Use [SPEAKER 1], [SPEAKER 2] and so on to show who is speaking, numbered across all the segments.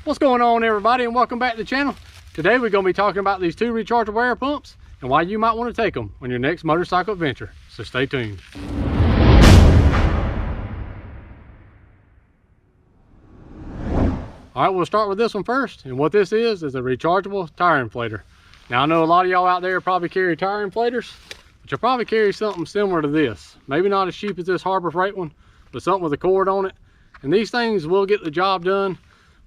[SPEAKER 1] What's going on, everybody, and welcome back to the channel. Today we're going to be talking about these two rechargeable air pumps and why you might want to take them on your next motorcycle adventure, so stay tuned. All right, we'll start with this one first, and what this is a rechargeable tire inflator. Now I know a lot of y'all out there probably carry tire inflators, but you'll probably carry something similar to this. Maybe not as cheap as this Harbor Freight one, but something with a cord on it. And these things will get the job done,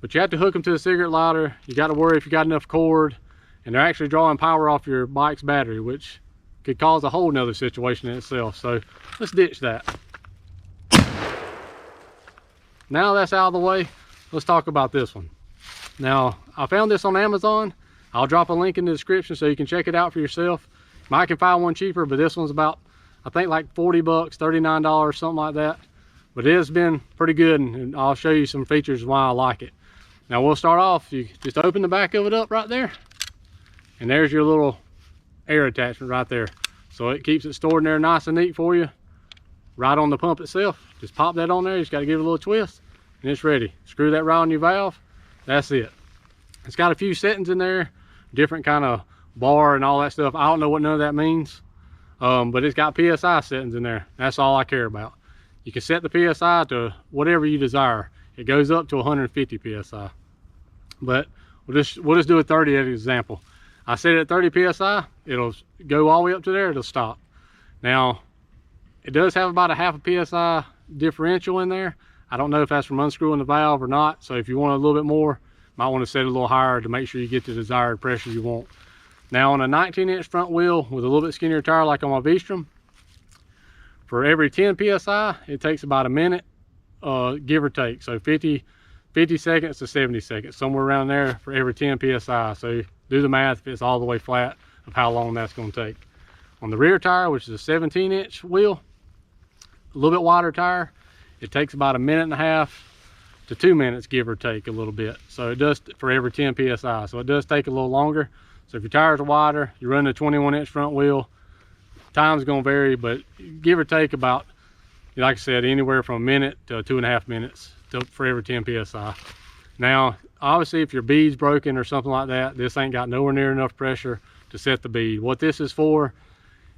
[SPEAKER 1] but you have to hook them to a cigarette lighter. You got to worry if you got enough cord, and they're actually drawing power off your bike's battery, which could cause a whole nother situation in itself. So let's ditch that. Now that's out of the way, let's talk about this one. Now I found this on Amazon. I'll drop a link in the description so you can check it out for yourself. You might can find one cheaper, but this one's about, I think, like 40 bucks, $39, something like that. But it has been pretty good, and I'll show you some features why I like it. Now we'll start off, you just open the back of it up right there, and there's your little air attachment right there. So it keeps it stored in there nice and neat for you, right on the pump itself. Just pop that on there, you just got to give it a little twist, and it's ready. Screw that right on your valve, that's it. It's got a few settings in there, different kind of bar and all that stuff. I don't know what none of that means, but it's got PSI settings in there. That's all I care about. You can set the PSI to whatever you desire. It goes up to 150 PSI. But we'll just do a 30 as an example. I set it at 30 PSI, it'll go all the way up to there, it'll stop. Now, it does have about a half a PSI differential in there. I don't know if that's from unscrewing the valve or not, so if you want a little bit more, might want to set it a little higher to make sure you get the desired pressure you want. Now on a 19-inch front wheel with a little bit skinnier tire like on my V-Strom, for every 10 PSI, it takes about a minute, give or take. So 50 seconds to 70 seconds, somewhere around there for every 10 PSI. So do the math if it's all the way flat of how long that's going to take. On the rear tire, which is a 17-inch wheel, a little bit wider tire, it takes about a minute and a half to 2 minutes, give or take a little bit. So it does for every 10 PSI. So it does take a little longer. So if your tires are wider, you run a 21-inch front wheel, time's gonna vary, but give or take about, like I said, anywhere from a minute to 2.5 minutes for every 10 PSI. Now, obviously, if your bead's broken or something like that, this ain't got nowhere near enough pressure to set the bead. What this is for,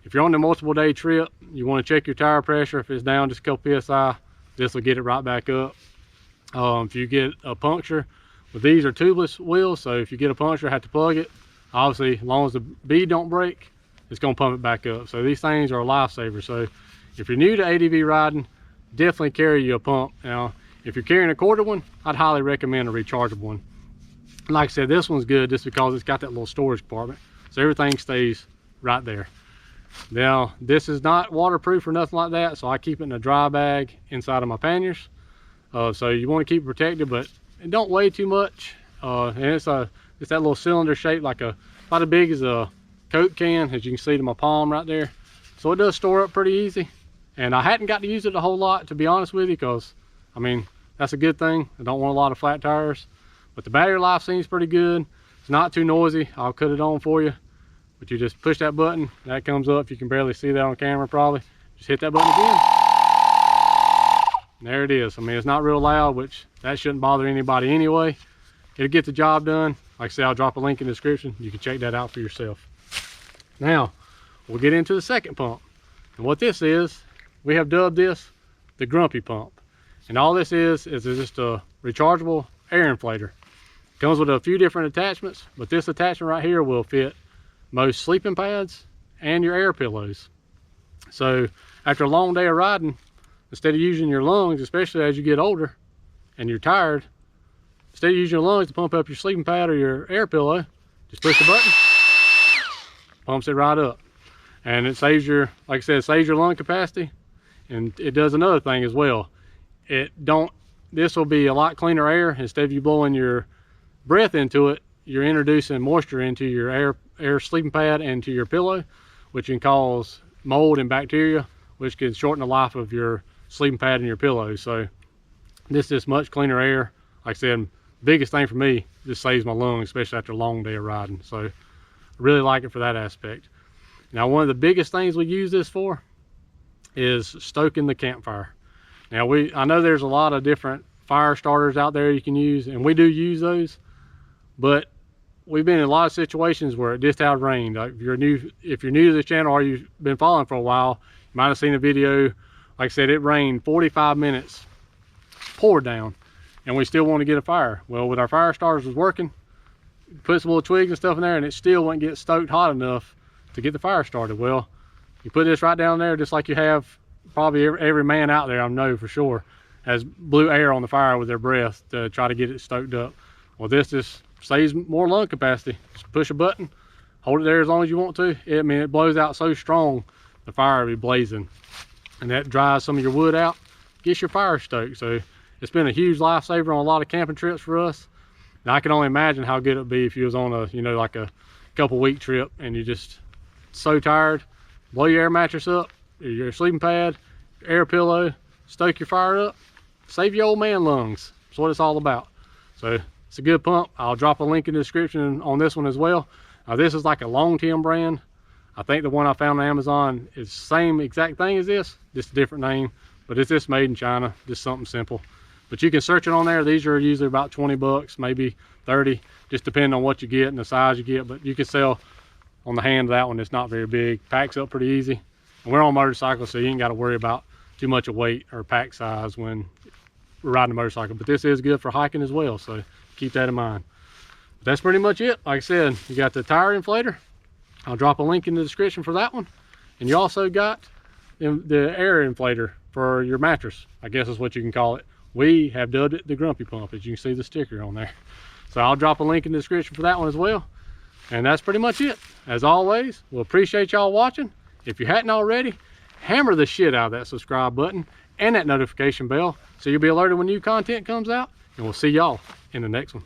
[SPEAKER 1] if you're on a multiple day trip, you wanna check your tire pressure. If it's down just a couple PSI, this will get it right back up. If you get a puncture, well, these are tubeless wheels, so if you get a puncture, have to plug it. Obviously, as long as the bead don't break, it's going to pump it back up. So these things are a lifesaver. So if you're new to ADV riding, definitely carry you a pump. Now, if you're carrying a quarter one, I'd highly recommend a rechargeable one. Like I said, this one's good just because it's got that little storage compartment, so everything stays right there. Now, this is not waterproof or nothing like that, so I keep it in a dry bag inside of my panniers. So you want to keep it protected, but it don't weigh too much. And it's that little cylinder shape, like about as big as a Coke can, as you can see to my palm right there. So it does store up pretty easy, and I hadn't got to use it a whole lot, to be honest with you, because I mean, that's a good thing. I don't want a lot of flat tires, but the battery life seems pretty good. It's not too noisy. I'll cut it on for you, but you just push that button, that comes up. You can barely see that on camera probably. Just hit that button again, and there it is. I mean, it's not real loud, which that shouldn't bother anybody anyway. It'll get the job done. Like I said, I'll drop a link in the description. You can check that out for yourself. Now, we'll get into the second pump. And what this is, we have dubbed this the Grumpy pump. And all this is just a rechargeable air inflator. It comes with a few different attachments, but this attachment right here will fit most sleeping pads and your air pillows. So after a long day of riding, instead of using your lungs, especially as you get older and you're tired, instead of using your lungs to pump up your sleeping pad or your air pillow, just push the button, pumps it right up. And it saves your, like I said, it saves your lung capacity, and it does another thing as well. This will be a lot cleaner air. Instead of you blowing your breath into it, you're introducing moisture into your air sleeping pad and to your pillow, which can cause mold and bacteria, which can shorten the life of your sleeping pad and your pillow. So this is much cleaner air. Like I said, biggest thing for me, this saves my lungs, especially after a long day of riding. So I really like it for that aspect. Now, one of the biggest things we use this for is stoking the campfire. Now, I know there's a lot of different fire starters out there you can use, and we do use those, but we've been in a lot of situations where it just out rained. Like if you're new to this channel or you've been following for a while, you might have seen a video. Like I said, it rained 45 minutes, poured down, and we still want to get a fire. Well, with our fire starters was working, put some little twigs and stuff in there, and it still wouldn't get stoked hot enough to get the fire started. Well, you put this right down there, just like you have probably every man out there, I know for sure, has blew air on the fire with their breath to try to get it stoked up. Well, this just saves more lung capacity. Just push a button, hold it there as long as you want to. I mean, it blows out so strong, the fire will be blazing, and that dries some of your wood out, gets your fire stoked. So it's been a huge lifesaver on a lot of camping trips for us. And I can only imagine how good it'd be if you was on a, you know, like a couple week trip and you're just so tired. Blow your air mattress up, your sleeping pad, your air pillow, stoke your fire up, save your old man lungs. That's what it's all about. So it's a good pump. I'll drop a link in the description on this one as well. This is like a long Tim brand. I think the one I found on Amazon is the same exact thing as this, just a different name, but it's just made in China, just something simple. But you can search it on there. These are usually about 20 bucks, maybe 30, just depending on what you get and the size you get. But you can sell on the hand of that one. It's not very big, packs up pretty easy. And we're on motorcycles, so you ain't got to worry about too much of weight or pack size when we're riding a motorcycle. But this is good for hiking as well, so keep that in mind. But that's pretty much it. Like I said, you got the tire inflator. I'll drop a link in the description for that one. And you also got the air inflator for your mattress, I guess is what you can call it. We have dubbed it the Grumpy Pump, as you can see the sticker on there. So I'll drop a link in the description for that one as well. And that's pretty much it. As always, we'll appreciate y'all watching. If you hadn't already, hammer the shit out of that subscribe button and that notification bell so you'll be alerted when new content comes out. And we'll see y'all in the next one.